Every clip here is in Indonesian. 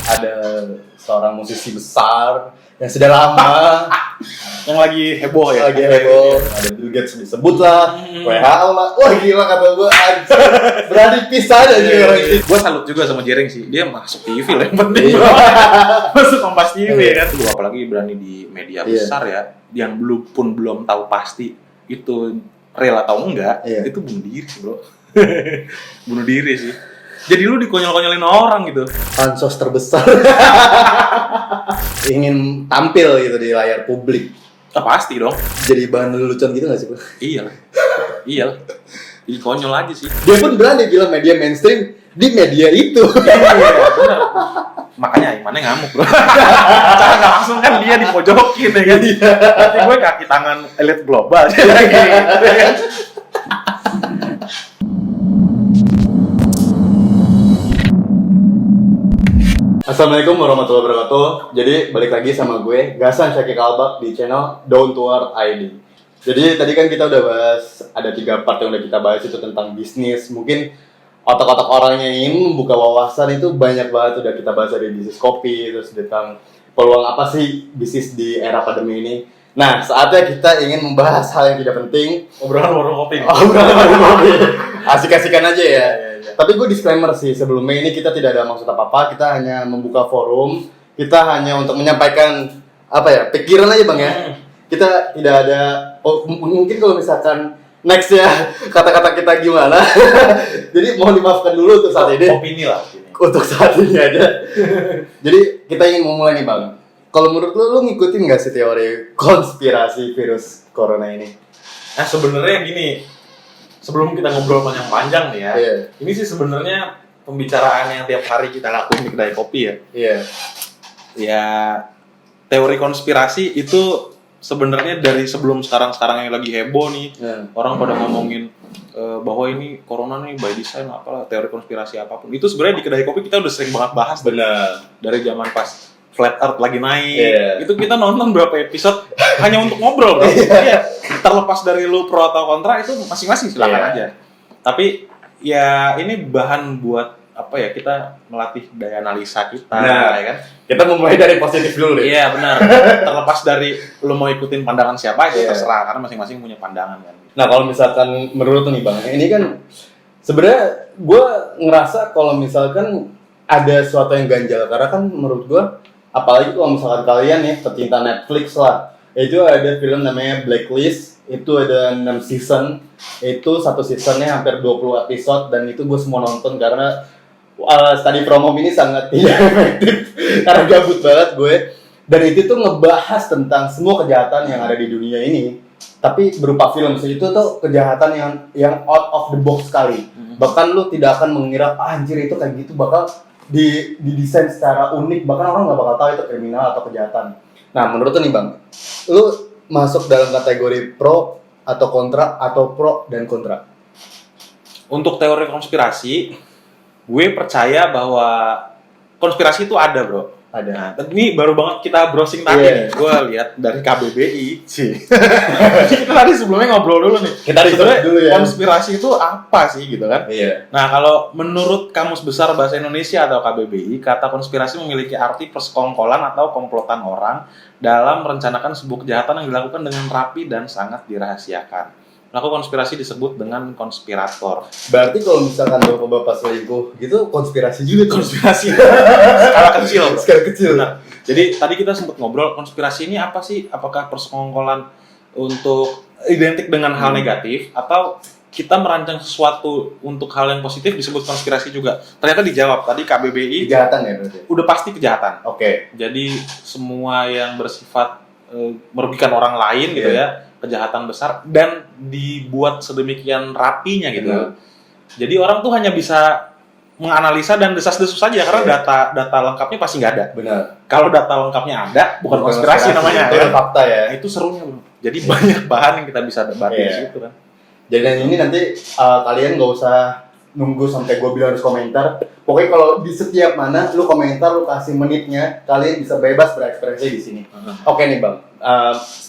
ada seorang musisi besar yang sudah lama yang lagi heboh ya. lagi heboh. Ada Bill Gates disebut lah, WHO lah. Wah gila kata gue, berani pisah aja sih orang itu. Gue salut juga sama Jering sih, dia masuk TV lah yang penting. Masuk Kompas TV kan. Lu apalagi berani di media besar ya, yang belum tahu pasti itu real atau enggak, itu bunuh diri sih bro. Bunuh diri sih. Jadi lu dikonyol-konyolin orang gitu. Pansos terbesar ingin tampil gitu di layar publik. Pasti dong. Jadi bahan lelucon gitu gak sih bro? Iya lah. Jadi konyol aja sih. Dia pun berani bilang media mainstream di media itu. Iya benar. Makanya Imannya ngamuk bro. Cara nggak langsung kan dia dipojokin ya kan. Nanti gue kaki tangan elit global. Assalamualaikum warahmatullahi wabarakatuh. Jadi balik lagi sama gue Gasan Syakik Albak di channel Down to Earth ID. Jadi tadi kan kita udah bahas, ada 3 part yang udah kita bahas itu tentang bisnis. Mungkin otak-otak orangnya ini membuka wawasan itu banyak banget udah kita bahas dari bisnis kopi, terus tentang peluang apa sih bisnis di era pandemi ini. Nah, saatnya kita ingin membahas hal yang tidak penting. Obrolan warung kopi. Obrolan warung kopi. Asik-asikan aja ya. Tapi gue disclaimer sih, sebelumnya ini kita tidak ada maksud apa-apa, kita hanya membuka forum, kita hanya untuk menyampaikan pikiran aja bang ya. Kita tidak ada, mungkin kalau misalkan next ya kata-kata kita gimana. Jadi mohon dimaafkan dulu untuk saat ini. Opini lah. Untuk saat ini aja. Jadi kita ingin memulai nih bang. Kalau menurut lu ngikutin nggak sih teori konspirasi virus corona ini? Nah sebenarnya gini, sebelum kita ngobrol panjang-panjang nih ya, ini sih sebenarnya pembicaraan yang tiap hari kita lakuin di kedai kopi ya. Ya teori konspirasi itu sebenarnya dari sebelum sekarang yang lagi heboh nih, orang pada ngomongin bahwa ini corona nih by design apalah, teori konspirasi apapun. Itu sebenarnya di kedai kopi kita udah sering banget bahas. Benar. Dari zaman pas Flat Earth lagi naik, itu kita nonton berapa episode hanya untuk ngobrol bro. Terlepas dari lu pro atau kontra itu masing-masing silakan aja. Tapi ya ini bahan buat kita melatih daya analisa kita, ya kan? Kita memulai dari positif dulu deh. Iya benar. Terlepas dari lu mau ikutin pandangan siapa itu terserah, karena masing-masing punya pandangan kan. Nah kalau misalkan menurut nih bang, ini kan sebenarnya gue ngerasa kalau misalkan ada sesuatu yang ganjal, karena kan menurut gue, apalagi kalau misalkan kalian nih pecinta Netflix lah, itu ada film namanya Blacklist, itu ada 6 season, itu satu seasonnya hampir 20 episode, dan itu gue semua nonton karena study from home ini sangat tidak efektif karena gabut banget gue. Dan itu tuh ngebahas tentang semua kejahatan yang ada di dunia ini, tapi berupa film. Itu tuh kejahatan yang out of the box sekali. Bahkan lu tidak akan mengira anjir itu kayak gitu, bakal didesain secara unik, bahkan orang nggak bakal tahu itu kriminal atau kejahatan. Nah menurut lu nih bang, lu masuk dalam kategori pro atau kontra, atau pro dan kontra? Untuk teori konspirasi, gue percaya bahwa konspirasi itu ada bro. Ada. Nah, ini baru banget kita browsing tadi nih, gue lihat dari KBBI sih. Kita tadi sebelumnya ngobrol dulu nih. Kita sebenarnya dulu ya. Konspirasi itu apa sih gitu kan? Iya. Nah kalau menurut Kamus Besar Bahasa Indonesia atau KBBI, kata konspirasi memiliki arti persekongkolan atau komplotan orang dalam merencanakan sebuah kejahatan yang dilakukan dengan rapi dan sangat dirahasiakan. Pelaku konspirasi disebut dengan konspirator. Berarti kalau misalkan bapak-bapak selingkuh gitu konspirasi juga. Konspirasi skala kecil bro. Skala kecil. Nah, jadi tadi kita sempat ngobrol, konspirasi ini apa sih? Apakah persekongkolan untuk identik dengan hal negatif, atau kita merancang sesuatu untuk hal yang positif disebut konspirasi juga? Ternyata dijawab tadi KBBI. Kejahatan ya berarti? Udah pasti kejahatan. Oke. Jadi semua yang bersifat merugikan orang lain gitu ya, kejahatan besar, dan dibuat sedemikian rapinya gitu. Jadi orang tuh hanya bisa menganalisa dan desas-desus saja karena data lengkapnya pasti nggak ada. Benar. Kalau data lengkapnya ada, bukan konspirasi namanya. Itu fakta ya. Nah, itu serunya bro. Jadi banyak bahan yang kita bisa debatin di situ kan. Jadi ini nanti kalian nggak usah nunggu sampai gue bilang harus komentar. Pokoknya kalau di setiap mana lu komentar, lu kasih menitnya, kalian bisa bebas berekspresi di sini. Oke nih bang,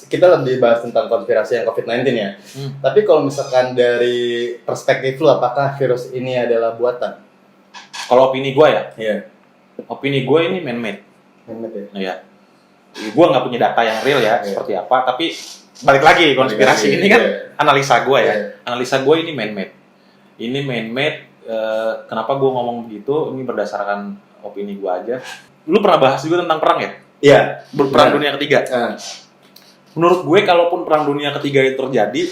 kita lebih bahas tentang konspirasi yang COVID-19 ya. Tapi kalau misalkan dari perspektif lu, apakah virus ini adalah buatan? Kalau opini gue ya, opini gue ini man-made. Man-made ya? Iya. Gue nggak punya data yang real ya, seperti apa, tapi balik lagi konspirasi ini kan analisa gue ya. Analisa gue ini man-made. Ini man-made, kenapa gue ngomong begitu, ini berdasarkan opini gue aja. Lu pernah bahas juga tentang perang ya? Iya. Perang dunia ketiga. Menurut gue, kalaupun perang dunia ketiga itu terjadi,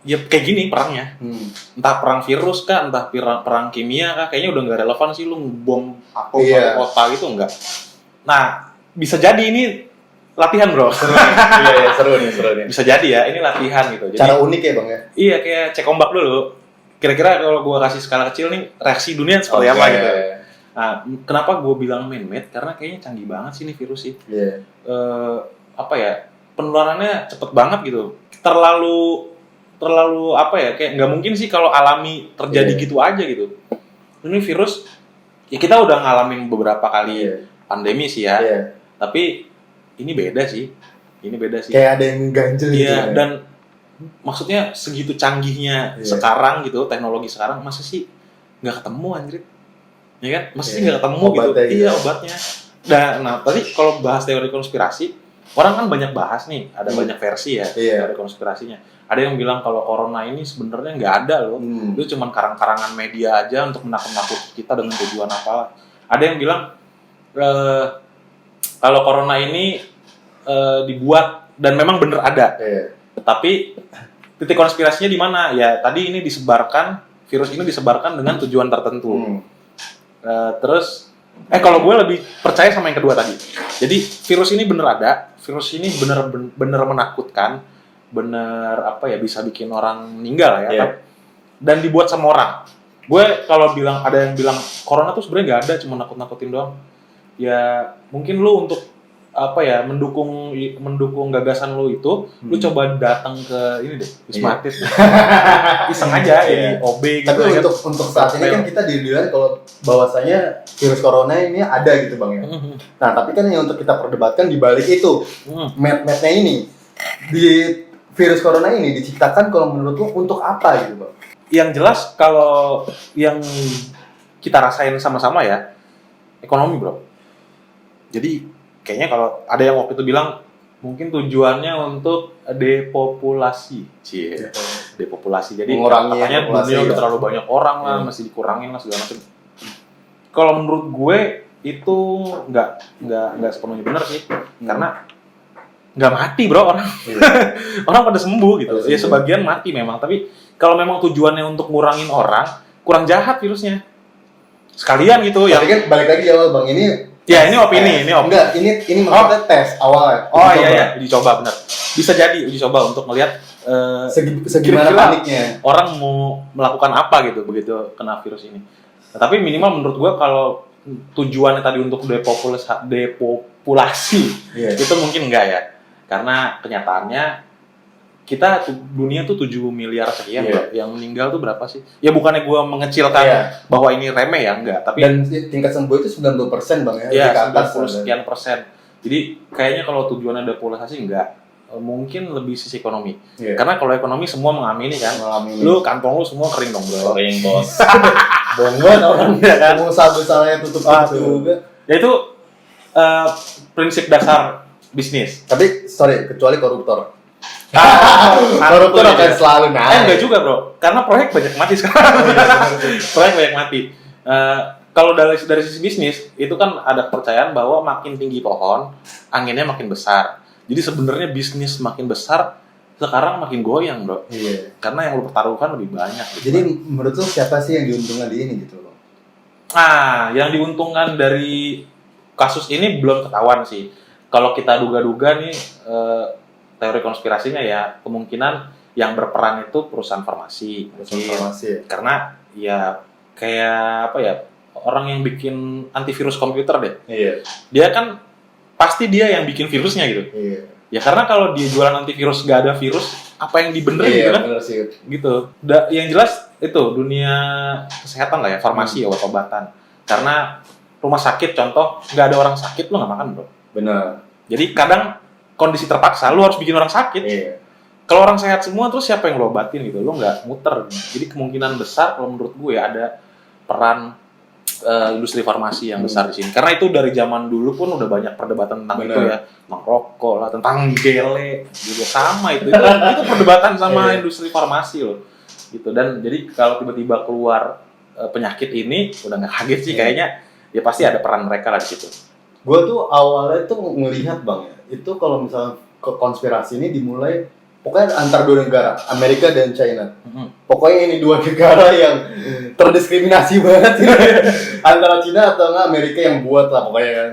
ya kayak gini perangnya. Entah perang virus kah, entah perang kimia kah, kayaknya udah nggak relevan sih lu bom atau kota gitu, enggak. Nah, bisa jadi ini latihan bro. Seru nih. Bisa jadi ya, ini latihan gitu. Jadi, cara unik ya bang ya? Iya, kayak cek ombak dulu. Kira-kira kalau gue kasih skala kecil nih, reaksi dunia seperti apa gitu. Nah, kenapa gue bilang man-made? Karena kayaknya canggih banget sih nih virus sih. Penularannya cepet banget gitu. Terlalu kayak nggak mungkin sih kalau alami terjadi gitu aja gitu. Ini virus, ya kita udah ngalamin beberapa kali pandemi sih ya. Tapi ini beda sih. Kayak ada yang ganjel gitu. Iya, dan maksudnya segitu canggihnya sekarang gitu, teknologi sekarang, masa sih nggak ketemu anjir? Ya kan? Masa sih nggak ketemu obatnya gitu? Iya, obatnya. Nah, tadi kalau bahas teori konspirasi, orang kan banyak bahas nih, ada banyak versi ya teori konspirasinya. Ada yang bilang kalau corona ini sebenarnya nggak ada loh, itu cuma karang-karangan media aja untuk menakut-nakuti kita dengan tujuan apa. Ada yang bilang kalau corona ini dibuat dan memang bener ada. Tapi titik konspirasinya di mana? Ya tadi ini virus ini disebarkan dengan tujuan tertentu. Terus kalau gue lebih percaya sama yang kedua tadi. Jadi virus ini bener ada, virus ini bener menakutkan, bener bisa bikin orang meninggal ya. Dan dibuat sama orang. Gue kalau ada yang bilang corona tuh sebenarnya nggak ada, cuma nakut-nakutin doang. Ya mungkin lu untuk mendukung gagasan lu itu, lu coba datang ke ini deh, Wisma Atlet. Iseng aja ini OB gitu. Tapi untuk saat ini kan kita dilihat kalau bahwasanya virus corona ini ada gitu bang ya. Nah tapi kan yang untuk kita perdebatkan di balik itu, med-mednya ini di virus corona ini diciptakan kalau menurut lu untuk apa gitu bang? Yang jelas kalau yang kita rasain sama-sama ya, ekonomi bro. Jadi kayaknya kalau ada yang waktu itu bilang mungkin tujuannya untuk depopulasi, depopulasi. Jadi katanya dunia udah terlalu banyak orang lah, mesti dikurangin lah segala macam. Kalau menurut gue itu nggak sepenuhnya benar sih, karena nggak mati bro orang, orang pada sembuh gitu. Ya sebagian mati memang, tapi kalau memang tujuannya untuk ngurangin orang, kurang jahat virusnya. Sekalian gitu. Tapi kan balik lagi awal bang ini. Ya ini opini. Enggak, ini maksudnya tes awal. Uji coba benar. Bisa jadi uji coba untuk melihat segimana paniknya orang mau melakukan apa gitu begitu kena virus ini. Nah, tapi minimal menurut gua kalau tujuannya tadi untuk depopulasi itu mungkin enggak ya. Karena kenyataannya kita dunia tuh 7 miliar sekian yang meninggal tuh berapa sih? Ya bukannya gue mengecilkan bahwa ini remeh ya, enggak. Tapi dan tingkat sembuh itu 90% bang ya? Iya, 90 sekian persen. Jadi kayaknya kalau tujuannya depopulasi enggak. Mungkin lebih sisi ekonomi. Karena kalau ekonomi semua mengamini kan. Lu kantong lu semua kering dong bro. Kering bos. Bongbong orang kan. Usaha-usahanya tutup juga. Ya itu prinsip dasar bisnis. Tapi kecuali koruptor. Koruptor akan selalu naik. Enggak juga bro, karena proyek banyak mati sekarang. Proyek banyak mati. Kalau dari sisi bisnis itu kan ada kepercayaan bahwa makin tinggi pohon, anginnya makin besar. Jadi sebenarnya bisnis makin besar, sekarang makin goyang bro. Karena yang lu pertaruhkan lebih banyak. Gitu. Jadi menurut lu siapa sih yang diuntungkan di ini gitu loh? Yang diuntungkan dari kasus ini belum ketahuan sih. Kalau kita duga-duga nih. Teori konspirasinya ya kemungkinan yang berperan itu perusahaan farmasi. Karena ya kayak orang yang bikin antivirus komputer deh. Dia kan pasti dia yang bikin virusnya gitu. Ya karena kalau dia jualan antivirus gak ada virus, apa yang dibenerin gitu kan? Gitu. Yang jelas itu dunia kesehatan lah ya, farmasi obat-obatan. Karena rumah sakit contoh nggak ada orang sakit lo nggak makan bro. Benar. Jadi kadang kondisi terpaksa, lu harus bikin orang sakit. Kalau orang sehat semua, terus siapa yang lo obatin gitu? Lo nggak muter. Jadi kemungkinan besar kalau menurut gue ada peran industri farmasi yang besar di sini. Karena itu dari zaman dulu pun udah banyak perdebatan tentang itu ya, tentang rokok lah, tentang gele juga sama itu perdebatan sama industri farmasi loh, gitu. Dan jadi kalau tiba-tiba keluar penyakit ini udah nggak kaget sih kayaknya, ya pasti ada peran mereka lah di situ. Gue tuh awalnya tuh ngelihat bang ya, itu kalau misalnya konspirasi ini dimulai pokoknya antar dua negara, Amerika dan China. Pokoknya ini dua negara yang terdiskriminasi banget antara China atau enggak Amerika yang buat lah pokoknya kan.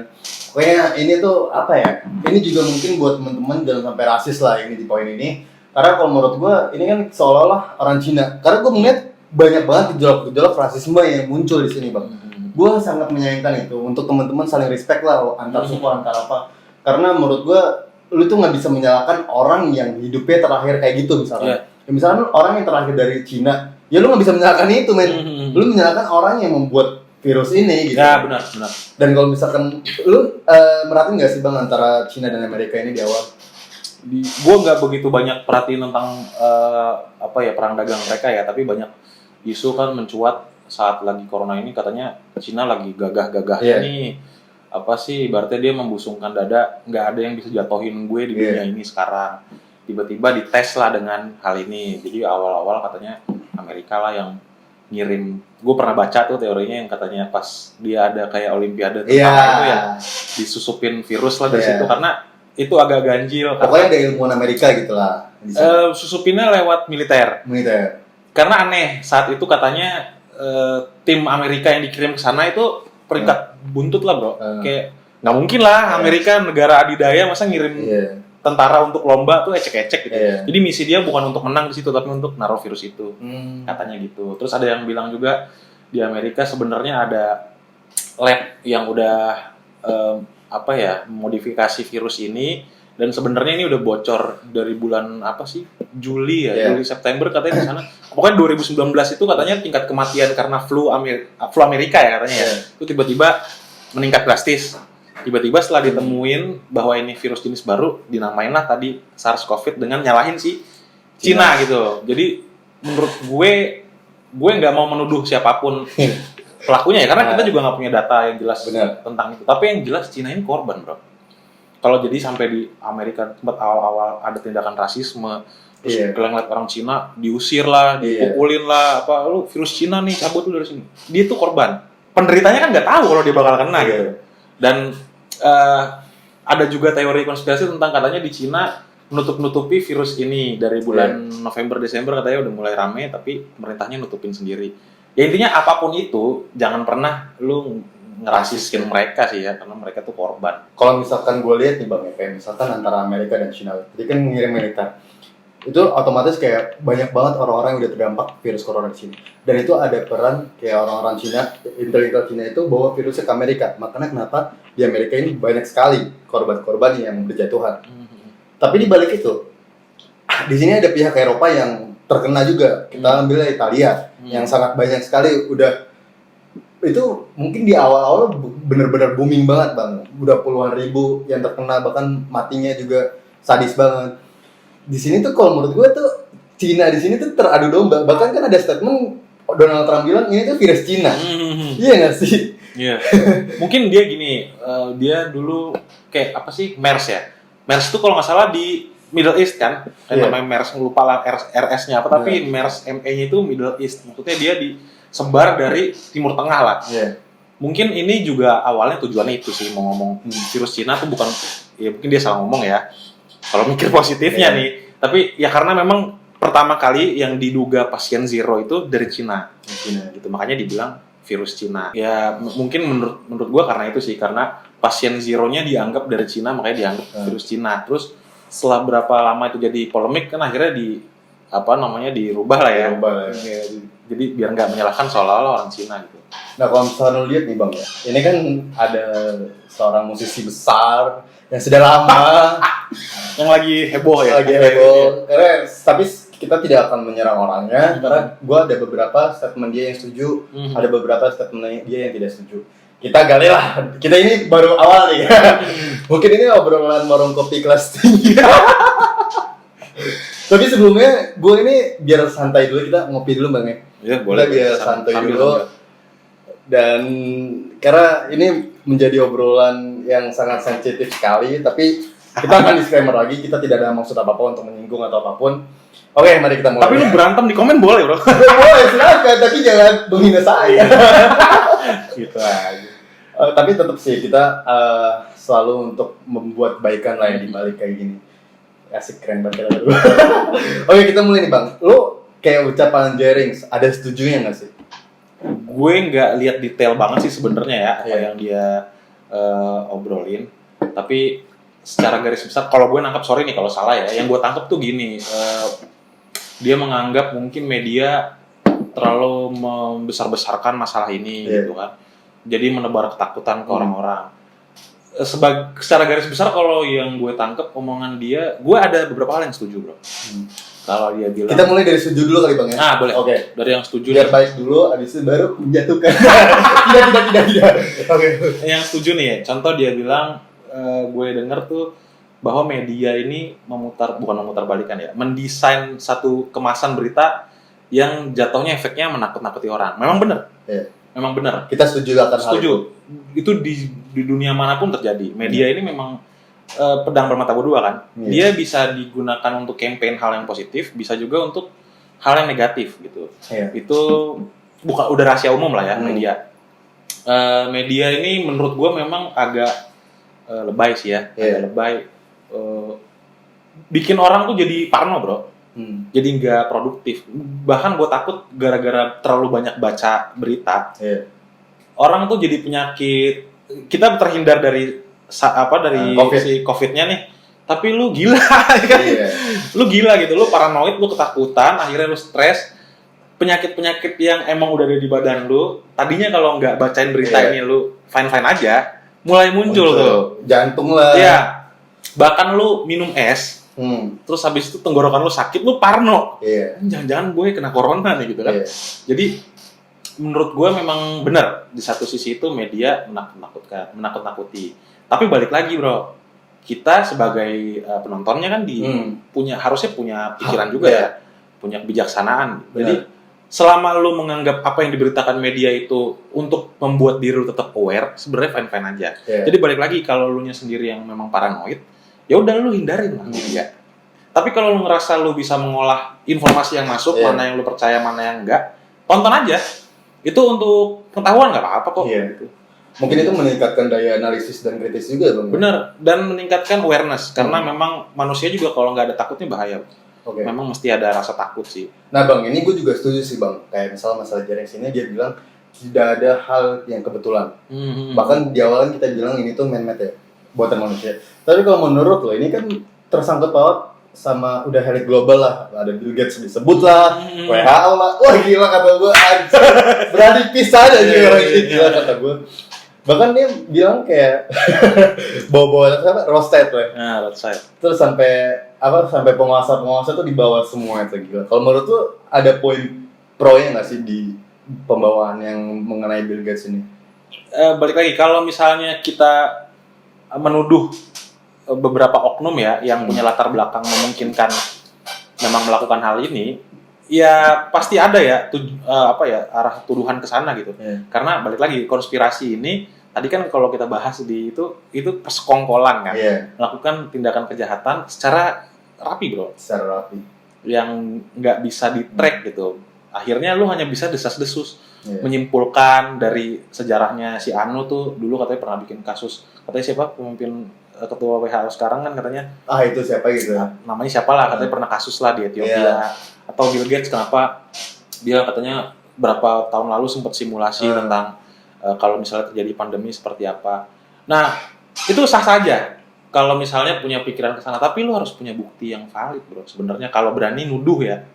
Pokoknya ini tuh apa ya? Ini juga mungkin buat teman-teman jangan sampai rasis lah ini di poin ini. Karena kalau menurut gue ini kan seolah-olah orang Cina. Karena gue melihat banyak banget gejolak-gejolak rasisme yang muncul di sini bang. Gue sangat menyayangkan itu untuk teman-teman saling respect lah antar suku antar apa. Karena menurut gue lu tuh nggak bisa menyalahkan orang yang hidupnya terakhir kayak gitu misalnya. Ya, misalnya orang yang terakhir dari Cina, ya lu nggak bisa menyalahkan itu men. Lu menyalahkan orang yang membuat virus ini gitu. Ya benar. Dan kalau misalkan lu merhatiin nggak sih bang antara Cina dan Amerika ini di awal? Gue nggak begitu banyak perhatiin tentang perang dagang mereka ya, tapi banyak isu kan mencuat saat lagi corona ini katanya Cina lagi gagah-gagahnya nih. Apa sih, berarti dia membusungkan dada, nggak ada yang bisa jatuhin gue di dunia ini sekarang. Tiba-tiba dites lah dengan hal ini. Jadi awal-awal katanya Amerika lah yang ngirim. Gue pernah baca tuh teorinya yang katanya pas dia ada kayak olimpiade tentang itu ya disusupin virus lah dari situ, karena itu agak ganjil. Pokoknya ada ilmuwan Amerika gitu lah. Susupinnya lewat militer. Karena aneh, saat itu katanya tim Amerika yang dikirim ke sana itu peringkat buntut lah bro, kayak nggak mungkin lah Amerika negara adidaya masa ngirim tentara untuk lomba tuh ecek-ecek gitu. Jadi misi dia bukan untuk menang di situ tapi untuk naruh virus itu, katanya gitu. Terus ada yang bilang juga di Amerika sebenarnya ada lab yang udah modifikasi virus ini, dan sebenarnya ini udah bocor dari bulan Juli September katanya di sana. Pokoknya 2019 itu katanya tingkat kematian karena flu Amerika ya katanya itu tiba-tiba meningkat drastis. Tiba-tiba setelah ditemuin bahwa ini virus jenis baru, dinamainlah tadi SARS-CoV dengan nyalahin si Cina gitu. Jadi menurut gue nggak mau menuduh siapapun pelakunya ya, karena kita juga nggak punya data yang jelas tentang itu. Tapi yang jelas Cina ini korban bro. Kalau jadi sampai di Amerika tempat awal-awal ada tindakan rasisme, terus kalian lihat orang Cina diusir lah, dipukulin lah, lu virus Cina nih cabut lu dari sini. Dia tuh korban. Penderitanya kan nggak tahu kalau dia bakal kena gitu. Dan ada juga teori konspirasi tentang katanya di Cina nutup-nutupi virus ini dari bulan November Desember katanya udah mulai rame, tapi pemerintahnya nutupin sendiri. Ya intinya apapun itu jangan pernah lu ngerasiskin mereka sih ya, karena mereka tuh korban. Kalau misalkan gue lihat nih bang ya, kayak misalkan antara Amerika dan China, jadi kan mengirim militer, itu otomatis kayak banyak banget orang-orang yang udah terdampak virus corona di sini. Dan itu ada peran kayak orang-orang Cina, intel Cina itu bawa virusnya ke Amerika. Makanya kenapa di Amerika ini banyak sekali korban-korban yang berjatuhan. Tapi di balik itu, di sini ada pihak Eropa yang terkena juga. Kita ambil Italia, yang sangat banyak sekali udah. Itu mungkin di awal-awal bener-bener booming banget bang, udah puluhan ribu yang terkena, bahkan matinya juga sadis banget. Di sini tuh kalau menurut gue tuh Cina di sini tuh teradu domba, bahkan kan ada statement Donald Trump bilang ini tuh virus Cina. Iya nggak sih? Iya. Mungkin dia gini, dia dulu kayak MERS ya. MERS tuh kalau nggak salah di Middle East kan, namanya MERS, lupa lah RS-nya apa, tapi MERS ME-nya itu Middle East, maksudnya dia disebar dari Timur Tengah lah. Mungkin ini juga awalnya tujuannya itu sih, mau ngomong virus Cina tuh bukan, ya mungkin dia salah ngomong ya, kalau mikir positifnya nih, tapi ya karena memang pertama kali yang diduga pasien zero itu dari Cina gitu, makanya dibilang virus Cina. Ya mungkin menurut gua karena itu sih, karena pasien zeronya dianggap dari Cina, makanya dianggap virus Cina. Terus setelah berapa lama itu jadi polemik kan akhirnya dirubah lah ya. Jadi biar nggak menyalahkan seolah-olah orang Cina gitu. Nah kalau misalnya lu lihat nih bang ya, ini kan ada seorang musisi besar yang sudah lama yang lagi heboh ya. Karena tapi kita tidak akan menyerang orangnya, karena gue ada beberapa statement dia yang setuju, ada beberapa statement dia yang tidak setuju. Kita gali lah, kita ini baru awal nih. Mungkin ini obrolan warung kopi kelas 3. Tapi sebelumnya gue ini biar santai dulu, kita ngopi dulu bang ya. Iya boleh. Kita biar santai dulu. Dan karena ini menjadi obrolan yang sangat sensitif sekali, tapi kita akan disclaimer lagi, kita tidak ada maksud apa-apa untuk menyinggung atau apapun. Oke, mari kita mulai. Tapi lu berantem di komen boleh, bro. Boleh, silakan, tapi jangan menghina saya. Gitu aja. Tapi tetap sih kita selalu untuk membuat baikan lah ya di balik kayak gini. Asik, keren banget. Oke, kita mulai nih Bang. Lu kayak ucapan Jerings, ada setujunya nggak sih? Gue nggak lihat detail banget sih sebenarnya ya apa yang dia obrolin. Tapi secara garis besar, kalau gue nangkep, sorry nih kalau salah ya, yang gue tangkep tuh gini, dia menganggap mungkin media terlalu membesar-besarkan masalah ini gitu kan. Jadi menebar ketakutan ke orang-orang. Secara garis besar kalau yang gue tangkep omongan dia, gue ada beberapa hal yang setuju, bro. Kalau dia bilang, kita mulai dari setuju dulu kali Bang ya. Boleh. Oke. Dari yang setuju. Biar baik dulu, habis itu baru menjatuhkan. tidak. Oke. Yang setuju nih ya, contoh dia bilang, gue denger tuh bahwa media ini bukan memutar balikan ya, mendesain satu kemasan berita yang jatuhnya efeknya menakut-nakuti orang. Memang benar. Memang benar. Kita setuju akan hal itu. Itu di dunia manapun terjadi. Media ini memang pedang bermata dua kan. Dia bisa digunakan untuk campaign hal yang positif, bisa juga untuk hal yang negatif gitu. Itu udah rahasia umum lah ya media. Media ini menurut gue memang agak lebay sih ya, agak lebay. Bikin orang tuh jadi parno, bro. Jadi nggak produktif. Bahkan gue takut gara-gara terlalu banyak baca berita, orang tuh jadi penyakit. Kita terhindar dari si COVID-nya nih. Tapi lu gila kan? Lu gila gitu, lu paranoid, lu ketakutan, akhirnya lu stres. Penyakit-penyakit yang emang udah ada di badan lu, tadinya kalau nggak bacain berita ini lu fine-fine aja, mulai muncul tuh. Jantung lah. Iya. Bahkan lu minum es, terus habis itu tenggorokan lu sakit, lu parno. Jangan-jangan gue kena corona nih gitu kan. Jadi menurut gue memang benar di satu sisi itu media menakut-nakuti. Tapi balik lagi, bro, kita sebagai penontonnya kan harusnya punya pikiran juga ya, punya kebijaksanaan. Jadi selama lu menganggap apa yang diberitakan media itu untuk membuat diri lu tetap aware, sebenarnya fine-fine aja. Jadi balik lagi, kalau lu nya sendiri yang memang paranoid, ya udah lu hindarin lah media. Tapi kalau lu ngerasa lu bisa mengolah informasi yang masuk, mana yang lu percaya, mana yang enggak, tonton aja. Itu untuk pengetahuan nggak apa-apa kok. Gitu. Mungkin itu meningkatkan daya analisis dan kritis juga, Bang. Bener, dan meningkatkan awareness. Karena memang manusia juga kalau nggak ada takutnya bahaya. Memang mesti ada rasa takut sih. Nah Bang, ini gue juga setuju sih Bang. Kayak misalnya masalah Jerings ini, dia bilang tidak ada hal yang kebetulan. Bahkan di awal kita bilang ini tuh man-made ya, buatan manusia. Tapi kalau menurut lo, ini kan tersangkut paut sama udah elit global lah, ada Bill Gates disebut lah, WHO lah, wah gila kata gue, berani pisah aja juga orang ini, gila kata gue. Bahkan dia bilang kayak bawa-bawa apa, roadside lah. Roadside. Terus sampai penguasa tuh dibawa semua itu, gila. Kalau menurut tuh ada poin pro-nya nggak sih di pembawaan yang mengenai Bill Gates ini? Balik lagi, kalau misalnya kita menuduh beberapa oknum ya yang punya latar belakang memungkinkan memang melakukan hal ini, ya pasti ada ya arah tuduhan ke sana gitu. Karena balik lagi, konspirasi ini tadi kan kalau kita bahas di itu persekongkolan kan, melakukan tindakan kejahatan secara rapi, bro. Secara rapi. Yang nggak bisa di-track gitu. Akhirnya lu hanya bisa desas-desus menyimpulkan dari sejarahnya si Anu tuh dulu katanya pernah bikin kasus, katanya siapa pemimpin ketua WHO sekarang kan katanya itu siapa gitu, namanya siapa lah, katanya pernah kasus lah di Ethiopia. Atau Bill Gates, kenapa dia katanya berapa tahun lalu sempat simulasi tentang kalau misalnya terjadi pandemi seperti apa. Nah itu sah saja kalau misalnya punya pikiran ke sana, tapi lu harus punya bukti yang valid, bro. Sebenarnya kalau berani nuduh ya.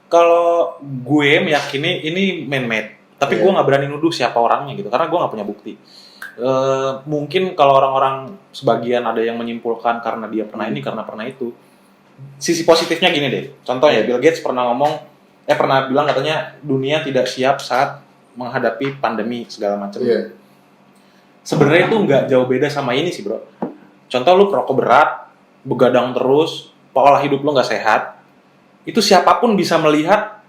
Kalau gue meyakini ini man-made, tapi gue nggak berani nuduh siapa orangnya gitu, karena gue nggak punya bukti. Mungkin kalau orang-orang sebagian ada yang menyimpulkan karena dia pernah ini, karena pernah itu. Sisi positifnya gini deh, contohnya Bill Gates pernah bilang katanya dunia tidak siap saat menghadapi pandemi segala macam. Sebenarnya itu nggak jauh beda sama ini sih, bro. Contoh lu perokok berat, begadang terus, pola hidup lu nggak sehat, itu siapapun bisa melihat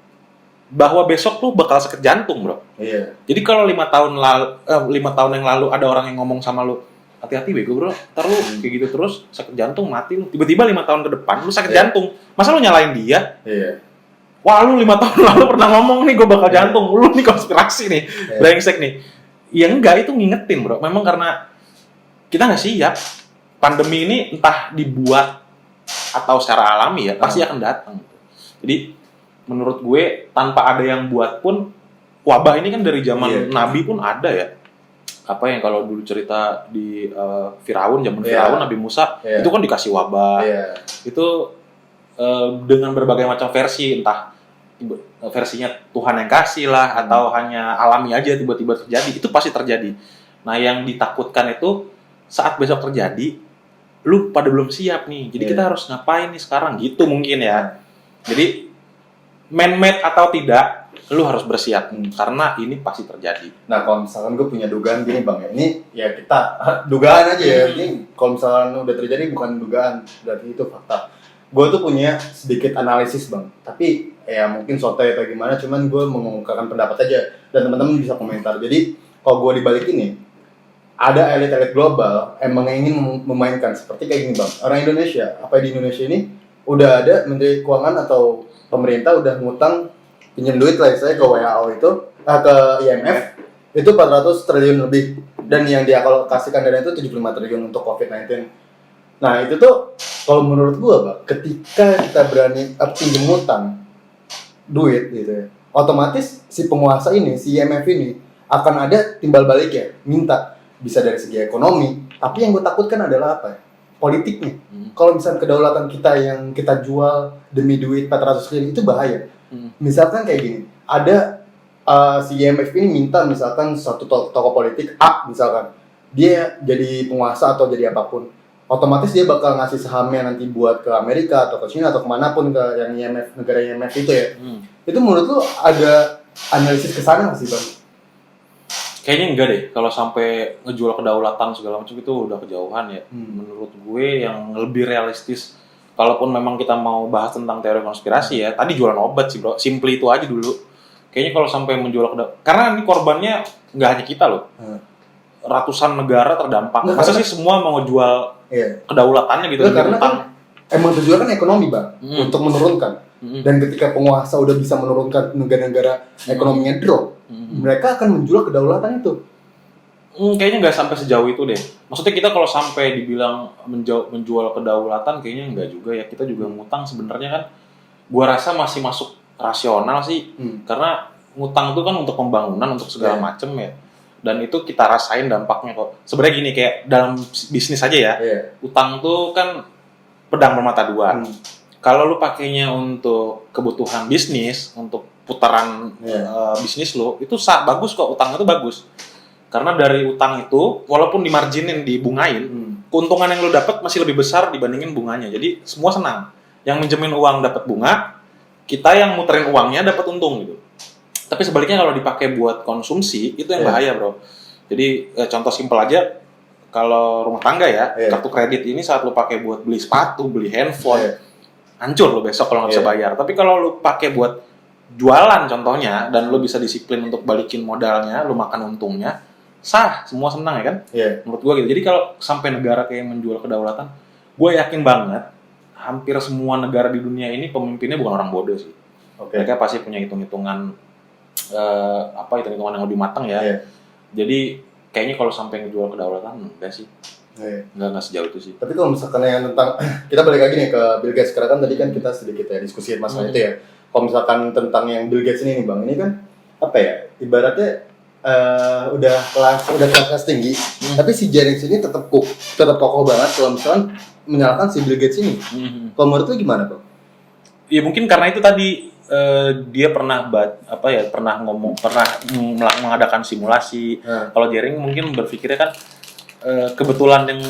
bahwa besok lu bakal sakit jantung, bro. Iya. Jadi kalau 5 tahun yang lalu ada orang yang ngomong sama lu, hati-hati bego bro, ntar lu kayak gitu terus sakit jantung mati lu. Tiba-tiba 5 tahun ke depan lu sakit jantung, masa lu nyalain dia? Iya. Wah lu 5 tahun lalu pernah ngomong nih gue bakal jantung, lu nih konspirasi nih, brengsek nih. Ya enggak, itu ngingetin bro, memang karena kita nggak siap. Pandemi ini entah dibuat atau secara alami ya, pasti akan datang. Jadi menurut gue tanpa ada yang buat pun wabah ini kan dari zaman Nabi pun ada ya. Apa yang kalau dulu cerita di Firaun, zaman Firaun, Nabi Musa itu kan dikasih wabah. Itu dengan berbagai macam versi, entah versinya Tuhan yang kasih lah atau hanya alami aja tiba-tiba terjadi, itu pasti terjadi. Nah yang ditakutkan itu saat besok terjadi, lu pada belum siap nih. Jadi kita harus ngapain nih sekarang gitu mungkin ya. Jadi man-made atau tidak, lu harus bersiap karena ini pasti terjadi. Nah kalau misalkan gue punya dugaan gini bang ya, ini ya kita dugaan aja ya. Ini kalau misalkan udah terjadi bukan dugaan, berarti itu fakta. Gue tuh punya sedikit analisis bang, tapi ya mungkin sotoy atau gimana, cuman gue mengungkapkan pendapat aja dan teman-teman bisa komentar. Jadi kalau gue dibalik ini, ada elit-elit global emang ingin memainkan seperti kayak gini bang. Orang Indonesia, apa di Indonesia ini udah ada menteri keuangan atau pemerintah udah ngutang pinjam duit lah saya ke WHO itu, ke IMF itu 400 triliun lebih, dan yang dialokasikan dana itu 75 triliun untuk COVID-19. Nah itu tuh kalau menurut gua bang, ketika kita berani pinjam utang duit gitu ya, otomatis si penguasa ini, si IMF ini akan ada timbal balik ya, minta bisa dari segi ekonomi, tapi yang gue takutkan adalah apa ya? Politiknya. Kalau misalnya kedaulatan kita yang kita jual demi duit 400 triliun itu bahaya. Misalkan kayak gini, ada si IMF ini minta misalkan satu tokoh politik A misalkan, dia jadi penguasa atau jadi apapun, otomatis dia bakal ngasih sahamnya nanti buat ke Amerika atau ke China atau kemanapun ke yang IMF, negara IMF itu ya. Itu menurut lu ada analisis kesana nggak sih bang? Kayaknya enggak deh, kalau sampai ngejual kedaulatan segala macam itu udah kejauhan ya. Menurut gue yang lebih realistis, kalaupun memang kita mau bahas tentang teori konspirasi ya, tadi jualan obat sih bro, simple itu aja dulu. Kayaknya kalau sampai menjual kedaulatan, karena ini korbannya nggak hanya kita loh, ratusan negara terdampak. Masa sih semua mau ngejual kedaulatannya gitu? Karena kan emang tujuan kan ekonomi bang, untuk menurunkan. Dan ketika penguasa udah bisa menurunkan negara-negara ekonominya drop, mereka akan menjual kedaulatan itu. Kayaknya nggak sampai sejauh itu deh. Maksudnya kita kalau sampai dibilang menjual kedaulatan, kayaknya nggak juga ya. Kita juga ngutang sebenarnya kan, gua rasa masih masuk rasional sih. Karena ngutang itu kan untuk pembangunan, untuk segala macem ya. Dan itu kita rasain dampaknya kok. Sebenarnya gini, kayak dalam bisnis aja ya. Utang tuh kan pedang bermata dua. Kalau lu pakainya untuk kebutuhan bisnis, untuk putaran bisnis lo, itu bagus kok, utang itu bagus. Karena dari utang itu, walaupun dimarginin, dibungain, keuntungan yang lo dapat masih lebih besar dibandingin bunganya. Jadi semua senang. Yang minjemin uang dapat bunga, kita yang muterin uangnya dapat untung gitu. Tapi sebaliknya kalau dipakai buat konsumsi, itu yang bahaya bro. Jadi contoh simpel aja, kalau rumah tangga ya, kartu kredit ini saat lo pakai buat beli sepatu, beli handphone, hancur lo besok kalau nggak bisa bayar. Tapi kalau lo pakai buat jualan contohnya, dan lo bisa disiplin untuk balikin modalnya, lo makan untungnya, sah, semua senang ya kan? Menurut gue gitu. Jadi kalau sampai negara kayak menjual kedaulatan, gue yakin banget hampir semua negara di dunia ini pemimpinnya bukan orang bodoh sih. Mereka pasti punya hitung-hitungan hitung-hitungan yang lebih matang ya. Jadi kayaknya kalau sampai ngejual kedaulatan enggak sih. Enggak sejauh itu sih. Tapi kalau misalkan yang tentang kita balik lagi nih ke Bill Gates, karena kan tadi kan kita sedikit ya diskusi masalah itu ya. Kalau misalkan tentang yang Bill Gates ini nih bang, ini kan apa ya, ibaratnya udah kelas tinggi, tapi si Jennings ini tetap kokoh banget kalau misalkan menyalahkan si Bill Gates ini. Kalau menurut lu gimana bang? Ya mungkin karena itu tadi dia pernah mengadakan simulasi. Kalau Jering mungkin berpikirnya kan kebetulan yang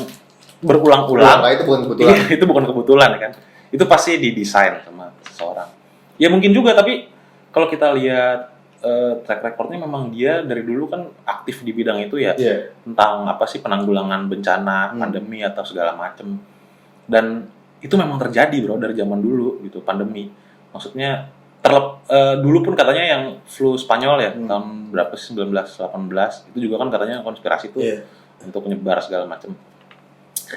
berulang-ulang. Itu bukan kebetulan. Itu bukan kebetulan kan. Itu pasti didesain sama seseorang. Ya mungkin juga, tapi kalau kita lihat track recordnya memang dia dari dulu kan aktif di bidang itu ya. Tentang apa sih penanggulangan bencana, pandemi atau segala macem. Dan itu memang terjadi bro dari zaman dulu gitu, pandemi. Maksudnya Dulu pun katanya yang flu Spanyol ya, tahun berapa sih, 1918, itu juga kan katanya konspirasi tuh untuk menyebar segala macam.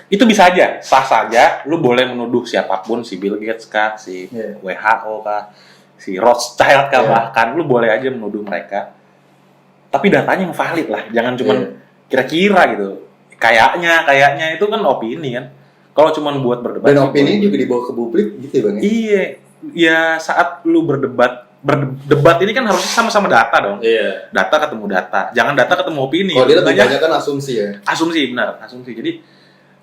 Itu bisa aja, sah saja, lu boleh menuduh siapapun, si Bill Gates kah, si WHO kah, si Rothschild kah, bahkan lu boleh aja menuduh mereka. Tapi datanya yang valid lah, jangan cuma kira-kira gitu. Kayaknya itu kan opini kan. Kalau cuma buat berdebat. Dan opini juga dibawa ke publik gitu ya Bang? Iya, ya saat lu berdebat ini kan harusnya sama-sama data dong. Iya. Data ketemu data, jangan data ketemu opini. Kalau dia lebih banyak kan asumsi ya. Asumsi, benar, asumsi. Jadi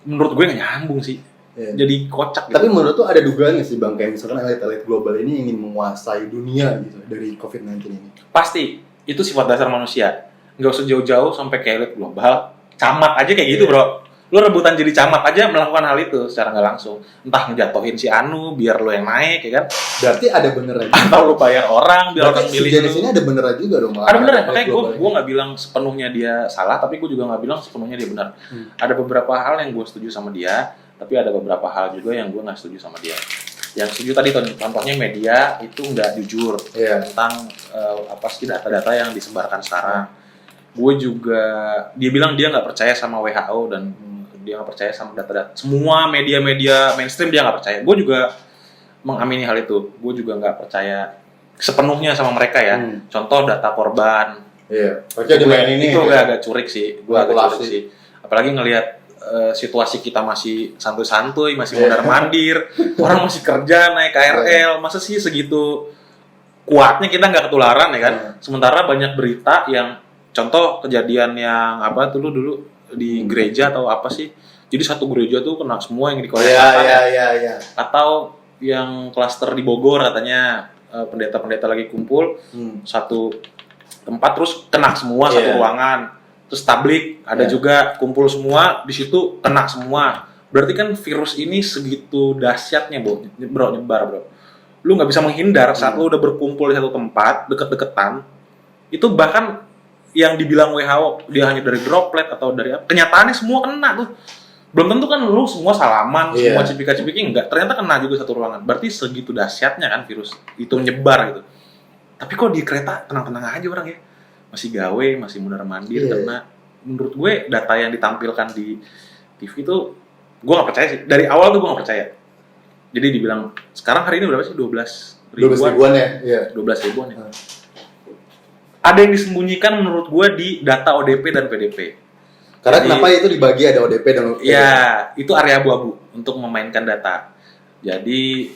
menurut gue nggak nyambung sih. Jadi kocak gitu. Tapi menurut tuh ada dugaannya sih Bang, kayak misalkan elit-elit global ini ingin menguasai dunia gitu dari COVID-19 ini. Pasti, itu sifat dasar manusia. Nggak usah jauh-jauh sampai ke elit global. Camat aja kayak gitu bro. Lu rebutan jadi camat aja melakukan hal itu secara nggak langsung. Entah ngejatuhin si Anu biar lu yang naik ya kan. Berarti ada benernya. Atau lu bayar orang biar orang milih lu. Di sini ada benernya juga dong. Ada benernya, makanya gue nggak bilang sepenuhnya dia salah, tapi gue juga nggak bilang sepenuhnya dia benar. Ada beberapa hal yang gue setuju sama dia, tapi ada beberapa hal juga yang gue nggak setuju sama dia. Yang setuju tadi contohnya media itu nggak jujur tentang apa sih data-data yang disebarkan sekarang. Gue juga, dia bilang dia nggak percaya sama WHO dan dia nggak percaya sama data-data. Semua media-media mainstream dia nggak percaya. Gue juga mengamini hal itu. Gue juga nggak percaya sepenuhnya sama mereka ya. Contoh data korban. Iya. Itu gue agak curik sih. Gue agak curik sih. Apalagi ngelihat situasi kita masih santuy-santuy, masih mondar-mandir, orang masih kerja naik KRL, masa sih segitu kuatnya kita nggak ketularan ya kan? Sementara banyak berita yang contoh kejadian yang apa dulu di gereja atau apa sih? Jadi satu gereja tuh kena semua yang di Korea Selatan. Iya. Atau yang klaster di Bogor katanya pendeta-pendeta lagi kumpul satu tempat terus kena semua satu ruangan. Terus tablik ada juga kumpul semua di situ kena semua. Berarti kan virus ini segitu dahsyatnya bro nyebar bro. Lu nggak bisa menghindar saat lu udah berkumpul di satu tempat deket-deketan. Itu bahkan yang dibilang WHO dia hanya dari droplet atau dari apa, kenyataannya semua kena tuh. Belum tentu kan lu semua salaman, semua cipika-cipiki, enggak, ternyata kena juga satu ruangan. Berarti segitu dahsyatnya kan virus itu nyebar gitu. Tapi kok di kereta tenang-tenang aja orang ya, masih gawe, masih mondar-mandir karena menurut gue data yang ditampilkan di TV itu gue nggak percaya sih. Dari awal tuh gue nggak percaya. Jadi dibilang sekarang hari ini berapa sih? 12 ribuan ya? 12 ribuan ya. Ada yang disembunyikan menurut gue di data ODP dan PDP. Karena kenapa itu dibagi ada ODP dan PDP? Ya, itu area abu-abu untuk memainkan data. Jadi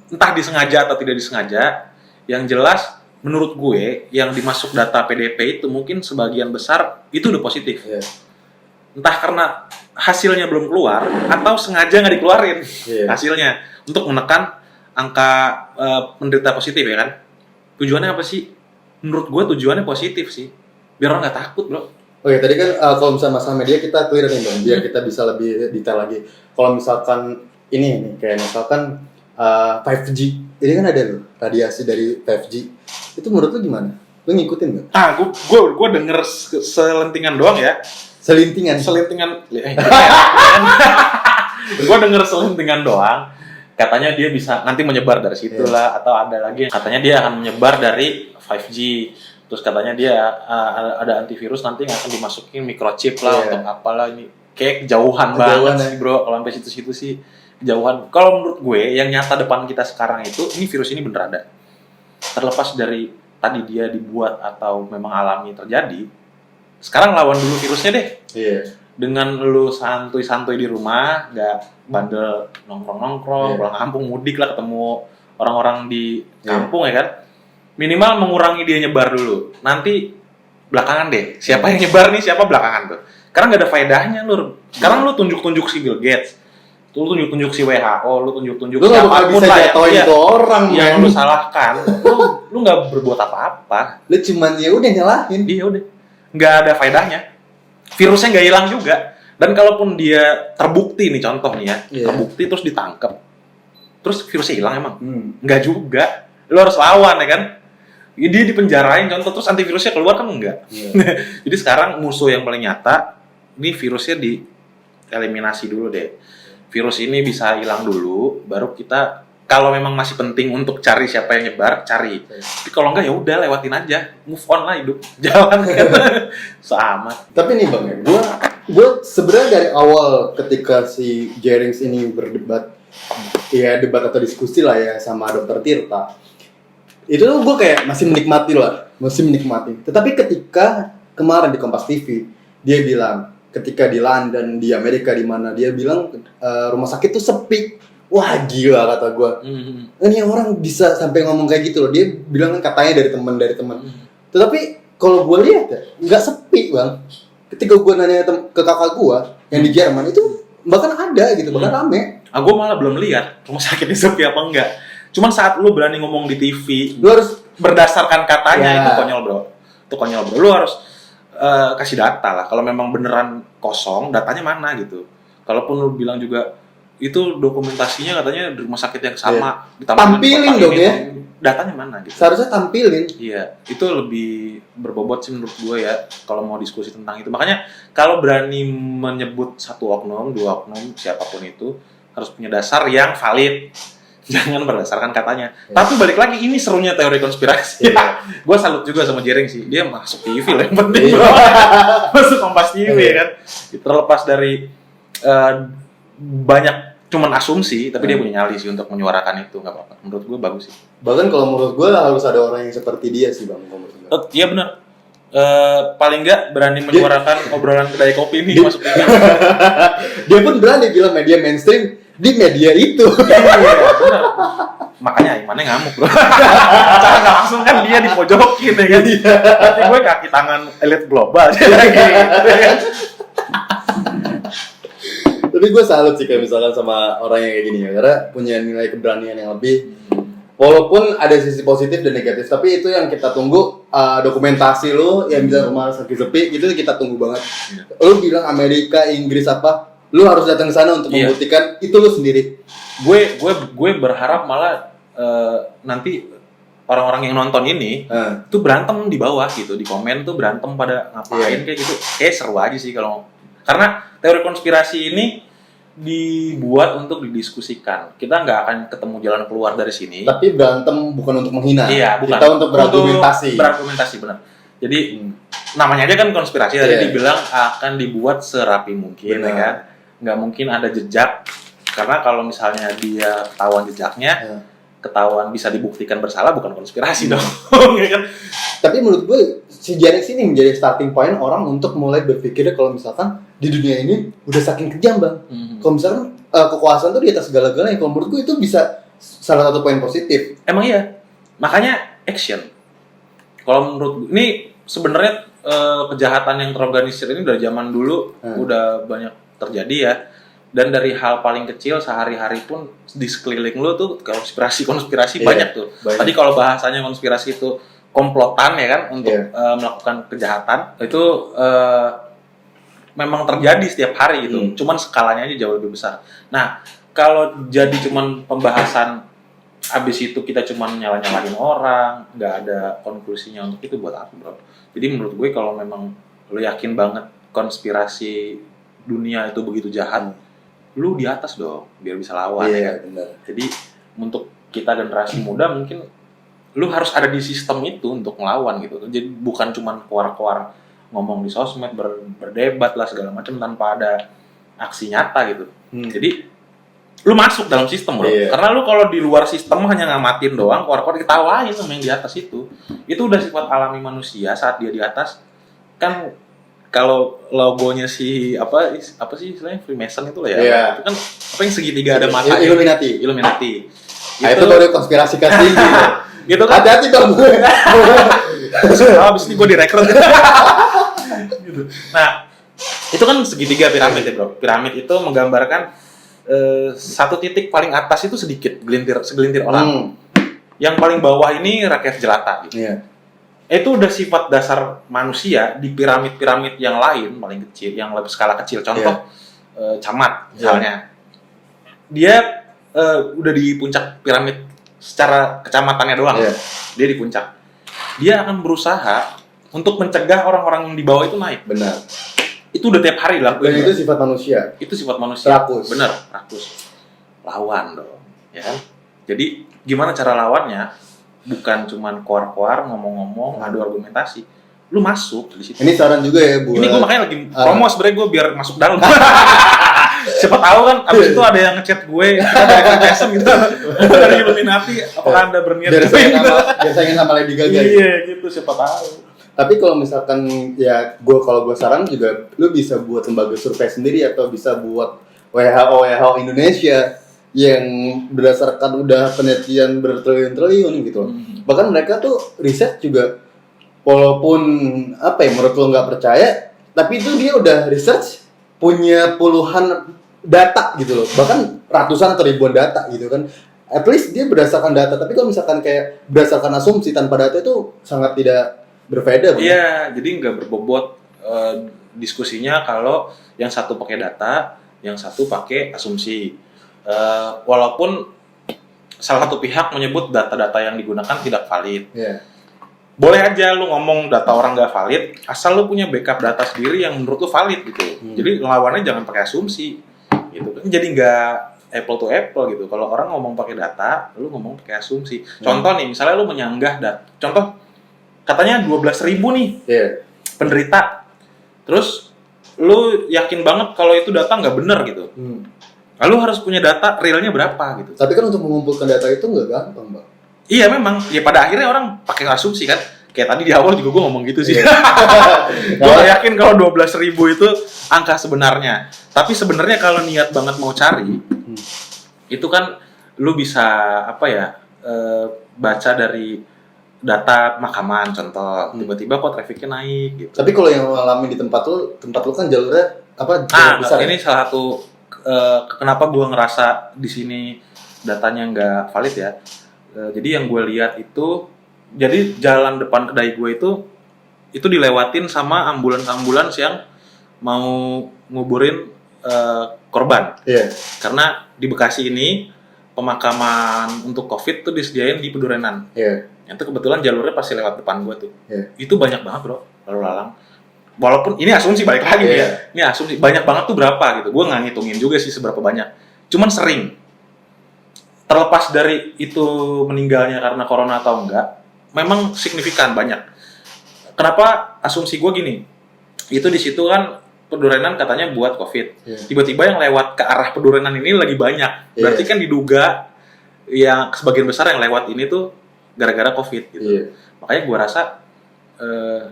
entah disengaja atau tidak disengaja, yang jelas menurut gue yang dimasuk data PDP itu mungkin sebagian besar itu udah positif. Entah karena hasilnya belum keluar atau sengaja nggak dikeluarin hasilnya untuk menekan angka penderita positif ya kan. Tujuannya apa sih? Menurut gue tujuannya positif sih, biar orang nggak takut bro. Oke, tadi kan kalau misalnya masalah media kita clear nih dong, biar kita bisa lebih detail lagi. Kalau misalkan ini kayak misalkan 5G, ini kan ada loh radiasi dari 5G. Itu menurut lu gimana? Lu ngikutin nggak? Gue denger selentingan doang ya. Selintingan. Gue denger selentingan doang. Katanya dia bisa nanti menyebar dari situ lah, atau ada lagi yang katanya dia akan menyebar dari 5G. Terus katanya dia ada antivirus nanti yang akan dimasukin microchip lah untuk apalah ini. Kayak kejauhan banget sih bro, kalau sampai situ-situ sih kejauhan. Kalau menurut gue yang nyata depan kita sekarang itu, ini virus ini bener ada. Terlepas dari tadi dia dibuat atau memang alami terjadi, sekarang lawan dulu virusnya deh. Dengan lu santuy-santuy di rumah, nggak bandel nongkrong-nongkrong, pulang kampung, mudik lah ketemu orang-orang di kampung ya kan. Minimal mengurangi dia nyebar dulu. Nanti belakangan deh, siapa yang nyebar nih, siapa belakangan tuh. Karena nggak ada faedahnya lu. Sekarang lu tunjuk-tunjuk si Bill Gates, lu tunjuk-tunjuk si WHO, lu tunjuk-tunjuk siapapun lah yang orang yang lu salahkan. Lu nggak berbuat apa-apa. Lu cuman ya udah nyalahin. Iya udah, nggak ada faedahnya. Virusnya nggak hilang juga. Dan kalaupun dia terbukti nih contoh nih ya, terbukti terus ditangkap, terus virusnya hilang emang? Nggak juga. Lu harus lawan ya kan. Dia dipenjarain contoh terus antivirusnya keluar kan enggak. Jadi sekarang musuh yang paling nyata ini virusnya dieliminasi dulu deh. Virus ini bisa hilang dulu, baru kita kalau memang masih penting untuk cari siapa yang nyebar, cari. Tapi kalau enggak ya udah lewatin aja, move on lah hidup, jalan kan. Sama. Tapi nih Bang ya, gue sebenarnya dari awal ketika si Jerings ini berdebat, ya debat atau diskusi lah ya sama Dr. Tirta, itu tuh gue kayak masih menikmati. Tetapi ketika kemarin di Kompas TV, dia bilang ketika di London, di Amerika di mana, dia bilang rumah sakit tuh sepi. Wah gila kata gue. Ini orang bisa sampai ngomong kayak gitu loh. Dia bilang kan katanya dari teman. Tetapi kalau gue lihat ya nggak sepi Bang. Ketika gue nanya ke kakak gue yang di Jerman itu bahkan ada gitu, bahkan rame. Gue malah belum lihat rumah sakitnya sepi apa enggak. Cuman saat lu berani ngomong di TV, lu harus berdasarkan katanya, itu konyol bro. Lu harus kasih data lah. Kalau memang beneran kosong, datanya mana gitu. Kalaupun lu bilang juga itu dokumentasinya katanya di rumah sakit yang sama, tampilin dong ya. Datanya mana gitu. Seharusnya tampilin. Iya, itu lebih berbobot sih menurut gue ya kalau mau diskusi tentang itu. Makanya kalau berani menyebut satu oknum, dua oknum, siapapun itu harus punya dasar yang valid. Jangan berdasarkan katanya. Tapi balik lagi, ini serunya teori konspirasi. Gue salut juga sama Jering sih. Dia masuk TV lah yang penting. Masuk Kompas TV kan. Terlepas dari banyak cuman asumsi, tapi dia punya nyali sih untuk menyuarakan itu, nggak apa-apa. Menurut gue bagus sih. Bahkan kalau menurut gue harus ada orang yang seperti dia sih Bang. Iya benar. Paling nggak berani menyuarakan obrolan kedai kopi ini masuk TV. Dia pun berani bilang media mainstream di media itu. Benar. Makanya Imannya ngamuk bro. Cara nggak langsung kan dia dipojokin ya kan. Tapi gue kaki tangan elit global. Tapi gue salut sih kayak misalkan sama orang yang kayak gini ya, karena punya nilai keberanian yang lebih. Walaupun ada sisi positif dan negatif, tapi itu yang kita tunggu. Dokumentasi lu yang bisa rumah sakit sepi itu kita tunggu banget. Lu bilang Amerika, Inggris apa, lu harus datang ke sana untuk membuktikan itu lu sendiri. Gue berharap malah nanti orang-orang yang nonton ini tuh berantem di bawah gitu, di komen tuh berantem pada ngapain kayak gitu. Seru aja sih kalau, karena teori konspirasi ini dibuat untuk didiskusikan. Kita nggak akan ketemu jalan keluar dari sini. Tapi berantem bukan untuk menghina. Iya, bukan. Kita untuk berargumentasi. Benar. Jadi namanya aja kan konspirasi. Tadi dibilang akan dibuat serapi mungkin, ya kan? Nggak mungkin ada jejak. Karena kalau misalnya dia ketahuan jejaknya, ketahuan bisa dibuktikan bersalah, bukan konspirasi dong. Ya kan? Tapi menurut gue si Jerings ini menjadi starting point orang untuk mulai berpikirnya kalau misalkan di dunia ini udah saking kejam Bang. Kalau misalkan kekuasaan tuh di atas segala-galanya, kalau menurut gue itu bisa salah satu poin positif. Emang iya. Makanya action. Kalau menurut gue ini sebenarnya kejahatan yang terorganisir ini dari zaman dulu udah banyak terjadi ya. Dan dari hal paling kecil sehari-hari pun di sekeliling lu tuh konspirasi banyak tuh. Banyak. Tadi kalau bahasanya konspirasi itu komplotan ya kan untuk melakukan kejahatan itu memang terjadi setiap hari gitu. Cuman skalanya aja jauh lebih besar. Nah, kalau jadi cuman pembahasan abis itu kita cuman nyala-nyalain orang, nggak ada konklusinya untuk itu, buat apa bro? Jadi menurut gue kalau memang lu yakin banget konspirasi dunia itu begitu jahat, lu di atas dong biar bisa lawan. Ya. Benar. Jadi untuk kita generasi muda mungkin lu harus ada di sistem itu untuk melawan gitu. Jadi bukan cuman keluar-keluar ngomong di sosmed, berdebat lah segala macam tanpa ada aksi nyata gitu. Jadi lu masuk dalam sistem bro. Karena lu kalau di luar sistem hanya ngamatin doang, keluar-keluar diketawain sama yang di atas itu. Itu udah sifat alami manusia saat dia di atas. Kan kalau logonya si apa sih istilahnya Freemason itu lah ya. Itu kan apa yang segitiga ada mata. Illuminati. Itu teori konspirasi kasih gitu. Gitu kan. Hati-hati dong gue. Habis ini gue direkrut. Gitu. Nah, itu kan segitiga piramid ya bro. Piramid itu menggambarkan satu titik paling atas itu sedikit segelintir orang. Yang paling bawah ini rakyat jelata gitu. Itu udah sifat dasar manusia di piramid-piramid yang lain paling kecil, yang lebih skala kecil. Contoh camat misalnya. Dia udah di puncak piramid secara kecamatannya doang. Dia di puncak. Dia akan berusaha untuk mencegah orang-orang yang di bawah itu naik. Benar. Itu udah tiap hari lah. Dan itu sifat manusia. Itu sifat manusia. Rakus. Bener, rakus. Lawan dong, ya kan? Jadi gimana cara lawannya? Bukan cuman koar-koar ngomong-ngomong, adu argumentasi. Lu masuk di situ. Ini saran juga ya buat. Ini gue makanya lagi promo sebenarnya gue biar masuk dalam. Siapa tahu kan abis itu ada yang ngechat gue kita dari Fantasm gitu. Dari Illuminati apakah Anda berniat biasanya sama Lady Gaga. Iya gitu, siapa tahu. Tapi kalau misalkan ya kalau gue saran juga lu bisa buat lembaga survei sendiri atau bisa buat WHO Indonesia yang berdasarkan udah penelitian bertriliun-triliun gitu. Bahkan mereka tuh riset juga walaupun menurut lo nggak percaya, tapi itu dia udah research punya puluhan data gitu loh, bahkan ratusan atau ribuan data gitu kan. At least dia berdasarkan data, tapi kalau misalkan kayak berdasarkan asumsi tanpa data itu sangat tidak berfaedah. Iya, jadi nggak berbobot diskusinya kalau yang satu pakai data, yang satu pakai asumsi. Walaupun salah satu pihak menyebut data-data yang digunakan tidak valid. Yeah. Boleh aja lu ngomong data orang nggak valid, asal lu punya backup data sendiri yang menurut lu valid gitu. Jadi lawannya jangan pakai asumsi, gitu kan. Jadi nggak apple to apple gitu. Kalau orang ngomong pakai data, lu ngomong pakai asumsi. Contoh nih, misalnya lu menyanggah contoh katanya 12.000 nih penderita, terus lu yakin banget kalau itu data nggak bener gitu. Lalu harus punya data realnya berapa gitu. Tapi kan untuk mengumpulkan data itu nggak gampang, Bang. Iya memang, ya pada akhirnya orang pakai asumsi kan. Kayak tadi di awal juga gue ngomong gitu sih. Gue gak yakin kalau 12.000 itu angka sebenarnya. Tapi sebenarnya kalau niat banget mau cari, itu kan lu bisa baca dari data makaman contoh. Tiba-tiba kok trafficnya naik gitu. Tapi kalau yang ngalamin di tempat lu kan jalurnya besar. Ini salah satu kenapa gue ngerasa di sini datanya nggak valid ya. Jadi yang gue lihat itu, jadi jalan depan kedai gue itu dilewatin sama ambulans yang mau nguburin korban. Karena di Bekasi ini pemakaman untuk COVID tuh disediain di Pedurenan. Itu kebetulan jalurnya pasti lewat depan gue tuh. Itu banyak banget bro, lalu lalang. Walaupun ini asumsi balik lagi ya, ini asumsi banyak banget tuh berapa gitu. Gue nggak ngitungin juga sih seberapa banyak. Cuman sering. Terlepas dari itu meninggalnya karena corona atau enggak, memang signifikan banyak. Kenapa asumsi gue gini? Itu di situ kan Pedurenan katanya buat COVID. Tiba-tiba yang lewat ke arah Pedurenan ini lagi banyak. Berarti kan diduga yang sebagian besar yang lewat ini tuh gara-gara COVID gitu. Makanya gue rasa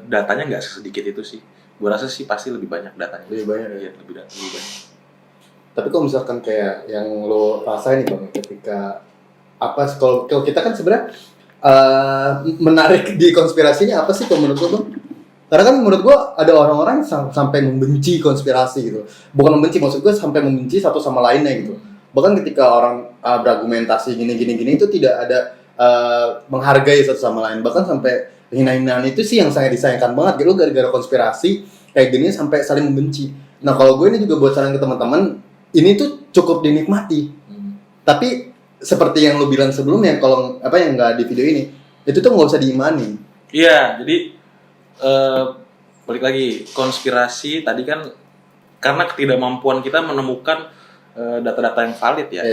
datanya nggak sesedikit itu sih. Gue rasa sih pasti lebih banyak datanya. Lebih banyak ya? Lebih banyak. Tapi kalau misalkan kayak yang lo rasain nih Bang, ketika kalau kita kan sebenarnya menarik di konspirasinya apa sih kalau menurut lo Bang? Karena kan menurut gue ada orang-orang sampai membenci konspirasi gitu. Bukan membenci, maksud gue sampai membenci satu sama lainnya gitu. Bahkan ketika orang berargumentasi gini itu tidak ada menghargai satu sama lain. Bahkan sampai hina-hinaan itu sih yang sangat disayangkan banget gitu, gara-gara konspirasi kayak gini sampai saling membenci. Nah kalau gue ini juga buat saran ke teman-teman, ini tuh cukup dinikmati. Tapi seperti yang lo bilang sebelumnya, kalau yang nggak di video ini, itu tuh nggak usah diimani. Iya, jadi balik lagi konspirasi tadi kan karena ketidakmampuan kita menemukan data-data yang valid ya.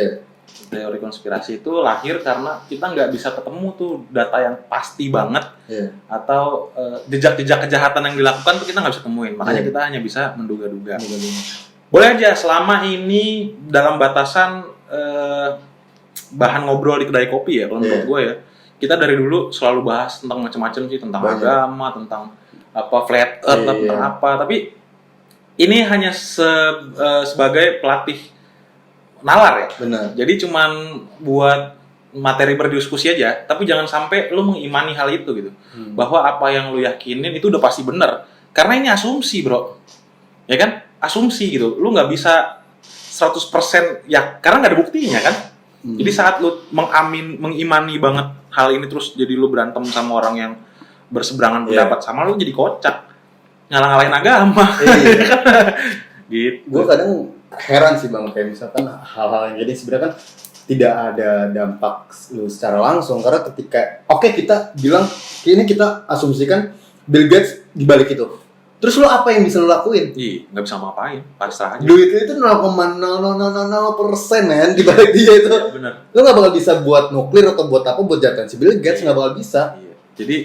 Teori konspirasi itu lahir karena kita nggak bisa ketemu tuh data yang pasti banget, atau jejak-jejak kejahatan yang dilakukan tuh kita nggak bisa temuin. Makanya kita hanya bisa menduga-duga. Boleh aja selama ini dalam batasan bahan ngobrol di kedai kopi ya, kalau menurut gue ya. Kita dari dulu selalu bahas tentang macam-macam sih, tentang agama, tentang flat earth, tentang apa. Tapi ini hanya sebagai pelatih nalar ya. Benar. Jadi cuman buat materi berdiskusi aja, tapi jangan sampai lu mengimani hal itu gitu. Bahwa apa yang lu yakinin itu udah pasti benar. Karena ini asumsi, bro. Ya kan? Asumsi gitu. Lu nggak bisa 100% ya, karena nggak ada buktinya kan. Jadi saat lu mengimani banget hal ini terus jadi lu berantem sama orang yang berseberangan pendapat sama lu, jadi kocak. Ngalah-ngalahin agama. Gitu. Gue kadang heran sih Bang, kayak misalkan hal-hal yang jadi sebenarnya kan tidak ada dampak lu secara langsung, karena ketika kita bilang ini, kita asumsikan Bill Gates dibalik itu. Terus lo apa yang bisa lo lakuin? Iya, nggak bisa ngapain, pasrah aja. Duit itu 0,0000% men di balik dia itu. Iya, bener. Lo nggak bakal bisa buat nuklir atau buat apa, buat jatuhin si Bill Gates nggak bakal bisa. Iya. Jadi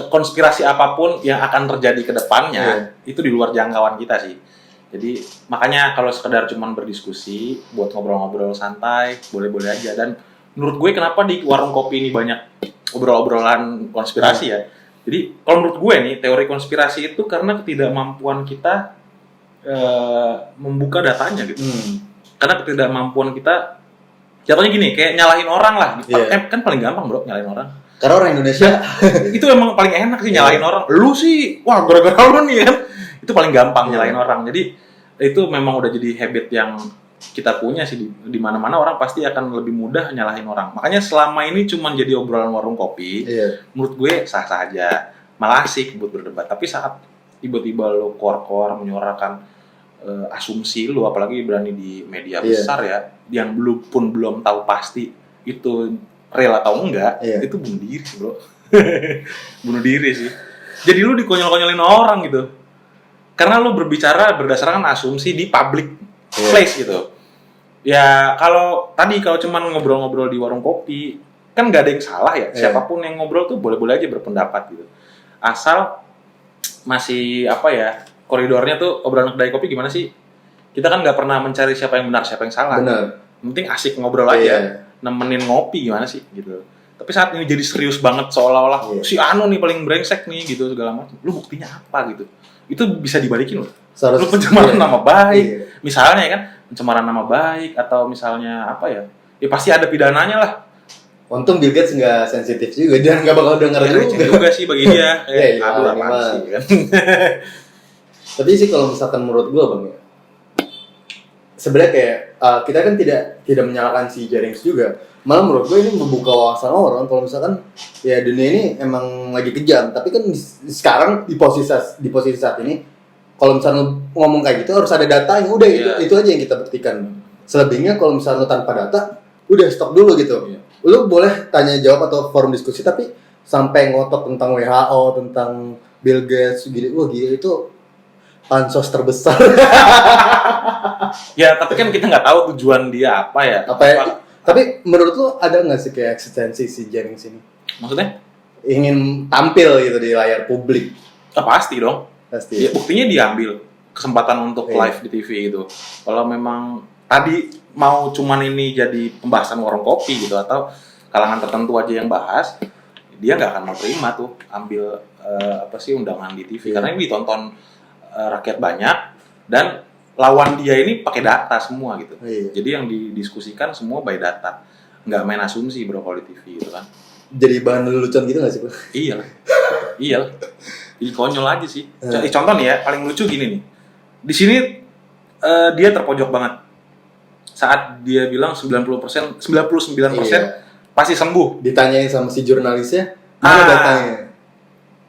konspirasi apapun yang akan terjadi ke depannya itu di luar jangkauan kita sih. Jadi makanya kalau sekedar cuman berdiskusi, buat ngobrol-ngobrol santai, boleh-boleh aja. Dan menurut gue kenapa di warung kopi ini banyak obrol-obrolan konspirasi ya. Jadi kalau menurut gue nih, teori konspirasi itu karena ketidakmampuan kita membuka datanya gitu. Karena ketidakmampuan kita, jatuhnya gini, kayak nyalahin orang lah. Kan paling gampang bro, nyalahin orang. Karena orang Indonesia itu emang paling enak sih nyalahin orang. Lu sih, wah gara-gara lu nih kan. Itu paling gampang nyalahin orang. Jadi itu memang udah jadi habit yang kita punya sih, di mana-mana orang pasti akan lebih mudah nyalahin orang. Makanya selama ini cuma jadi obrolan warung kopi, menurut gue sah-sah aja, malah asik buat berdebat. Tapi saat tiba-tiba lo kor-kor menyuarakan asumsi lo, apalagi berani di media besar ya, yang belum tahu pasti itu real atau enggak, itu bunuh diri sih bro. Bunuh diri sih. Jadi lo dikonyol-konyolin orang gitu, karena lo berbicara berdasarkan asumsi di public place gitu. Ya kalau cuman ngobrol-ngobrol di warung kopi kan nggak ada yang salah ya. Siapapun yang ngobrol tuh boleh-boleh aja berpendapat gitu. Asal masih koridornya tuh obrolan kedai kopi gimana sih? Kita kan nggak pernah mencari siapa yang benar siapa yang salah. Benar. Yang penting asik ngobrol aja, nemenin ngopi gimana sih gitu. Tapi saat ini jadi serius banget seolah-olah si Anu nih paling brengsek nih gitu segala macam. Lu buktinya apa gitu? Itu bisa dibalikin loh. Lu pencemaran nama baik, misalnya kan pencemaran nama baik atau misalnya ya pasti ada pidananya lah. Untung Bill Gates nggak sensitif juga, dia nggak bakal denger juga sih bagi dia. Aduh apaan sih kan. Tapi sih kalau misalkan menurut gue bang ya, sebenarnya kayak kita kan tidak menyalahkan si Jerings juga. Malah menurut gue ini membuka wawasan orang. Kalau misalkan ya dunia ini emang lagi kejam, tapi kan sekarang di posisi saat ini, kalau misalnya ngomong kayak gitu harus ada data yang udah itu aja yang kita buktikan. Selebihnya kalau misalnya tanpa data, udah stop dulu gitu. Lu boleh tanya jawab atau forum diskusi, tapi sampai ngotot tentang WHO, tentang Bill Gates, gila itu pansos terbesar. Ya tapi kan kita nggak tahu tujuan dia apa ya. Tapi menurut lu ada nggak sih kayak eksistensi si Jerings ini? Maksudnya? Ingin tampil gitu di layar publik? Pasti dong. Pasti. Ya, buktinya diambil kesempatan untuk live di TV itu. Kalau memang tadi mau cuman ini jadi pembahasan warung kopi gitu atau kalangan tertentu aja yang bahas, dia nggak akan mau terima tuh ambil undangan di TV karena ini ditonton rakyat banyak dan lawan dia ini pakai data semua gitu. Jadi yang didiskusikan semua by data, nggak main asumsi bro kalau di TV gitu kan. Jadi bahan lelucon gitu nggak sih bro? Iya. Jadi konyol aja sih. Contoh nih ya, paling lucu gini nih. Di sini dia terpojok banget. Saat dia bilang 99% pasti sembuh. Ditanyain sama si jurnalisnya, mana datanya?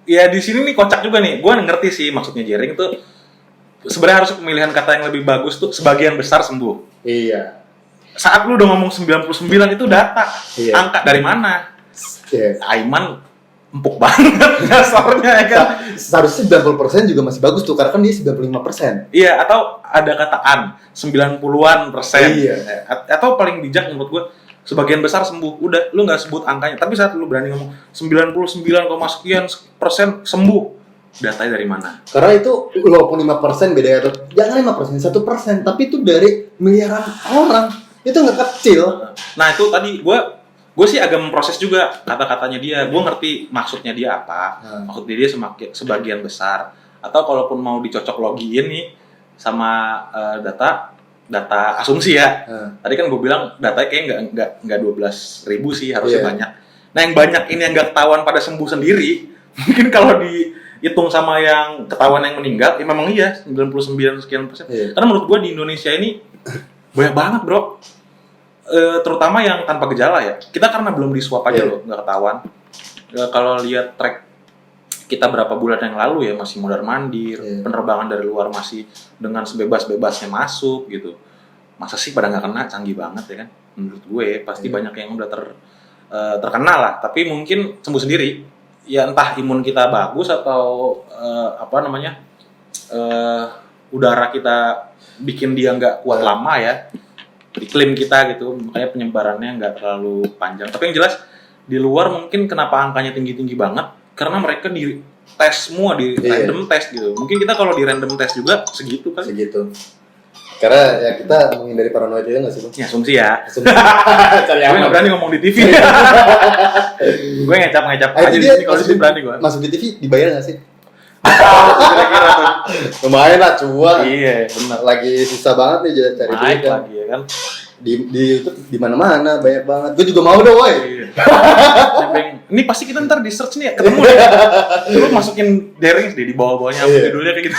Ya di sini nih kocak juga nih. Gue ngerti sih maksudnya Jering tuh sebenarnya harus pemilihan kata yang lebih bagus tuh sebagian besar sembuh. Iya. Saat lu udah ngomong 99 itu data. Angka dari mana? Aiman empuk banget dasarnya ya kan. Seharusnya 90% juga masih bagus tuh, karena kan dia 95%. Iya, atau ada kataan 90-an%. Iya. Atau paling bijak menurut gue, sebagian besar sembuh. Udah, lu nggak sebut angkanya. Tapi saat lu berani ngomong 99,sekian% sembuh, datanya dari mana? Karena itu walaupun 5% beda ya, jangan 5%, 1%, tapi itu dari miliaran orang. Itu nggak kecil. Nah itu tadi gue sih agak memproses juga kata-katanya dia. Gue ngerti maksudnya dia apa. Maksudnya dia sebagian besar. Atau kalaupun mau dicocok login nih sama data asumsi ya. Tadi kan gue bilang datanya kayaknya nggak 12.000 sih, harusnya banyak. Nah yang banyak ini yang nggak ketahuan pada sembuh sendiri. Mungkin kalau dihitung sama yang ketahuan yang meninggal, ya memang iya 99 sekian persen. Karena menurut gue di Indonesia ini banyak banget bro. Terutama yang tanpa gejala ya. Kita karena belum di swab aja loh, nggak ketahuan. Kalau lihat track kita berapa bulan yang lalu ya masih mondar-mandir, penerbangan dari luar masih dengan sebebas-bebasnya masuk gitu. Masa sih pada nggak kena, canggih banget ya kan? Menurut gue pasti banyak yang udah terkena lah, tapi mungkin sembuh sendiri. ya entah imun kita bagus atau udara kita bikin dia nggak kuat lama ya, iklim kita gitu, makanya penyebarannya nggak terlalu panjang. Tapi yang jelas di luar mungkin kenapa angkanya tinggi-tinggi banget, karena mereka di tes semua, di random test gitu. Mungkin kita kalau di random test juga segitu kan? Segitu. Karena ya kita menghindari paranoia juga nggak sih, Bang? Ya, asumsi ya. Cari gue nggak berani ngomong di TV. Gue ngecap aja di sini, kalau di sini berani gue. Masuk di TV dibayar nggak sih? Kira-kira tuh. Lumayan lah, cuan. Iya, benar. Lagi susah banget nih jadi cari duit kan. Lagi ya kan. Di YouTube di mana-mana banyak banget. Gue juga mau dong, woi. Iya. Ini pasti kita ntar di search nih ya, ketemu deh. Lu masukin daring deh di bawah-bawahnya, judulnya kayak gitu.